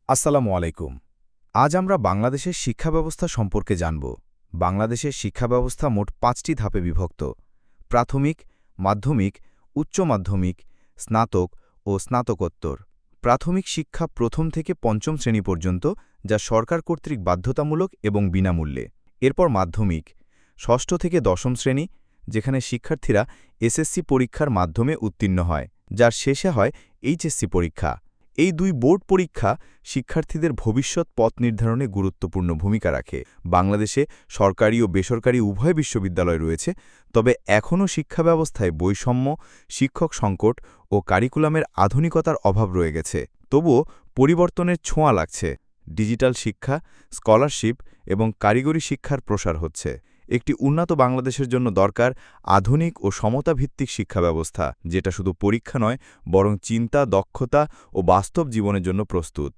আসসালামু আলাইকুম। আজ আমরা বাংলাদেশের শিক্ষা ব্যবস্থা সম্পর্কে জানব। বাংলাদেশের শিক্ষা ব্যবস্থা মোট ৫টি ধাপে বিভক্ত: প্রাথমিক, মাধ্যমিক, উচ্চ মাধ্যমিক, স্নাতক ও স্নাতকোত্তর। প্রাথমিক শিক্ষা প্রথম থেকে পঞ্চম শ্রেণী পর্যন্ত, যা সরকার কর্তৃক বাধ্যতামূলক এবং বিনামূল্যে। এরপর মাধ্যমিক, ষষ্ঠ থেকে দশম শ্রেণী, যেখানে শিক্ষার্থীরা এসএসসি পরীক্ষার মাধ্যমে উত্তীর্ণ হয়, যার শেষে হয় এইচএসসি পরীক্ষা। এই দুই বোর্ড পরীক্ষা শিক্ষার্থীদের ভবিষ্যৎ পথ নির্ধারণে গুরুত্বপূর্ণ ভূমিকা রাখে। বাংলাদেশে সরকারি ও বেসরকারি উভয় বিশ্ববিদ্যালয় রয়েছে, তবে এখনও শিক্ষা ব্যবস্থায় বৈষম্য, শিক্ষক সংকট ও কারিকুলামের আধুনিকতার অভাব রয়ে গেছে। তবুও পরিবর্তনের ছোঁয়া লাগছে। ডিজিটাল শিক্ষা, স্কলারশিপ এবং কারিগরি শিক্ষার প্রসার হচ্ছে। একটি উন্নত বাংলাদেশের জন্য দরকার আধুনিক ও সমতাভিত্তিক শিক্ষা ব্যবস্থা, যেটা শুধু পরীক্ষা নয়, বরং চিন্তা, দক্ষতা ও বাস্তব জীবনের জন্য প্রস্তুত।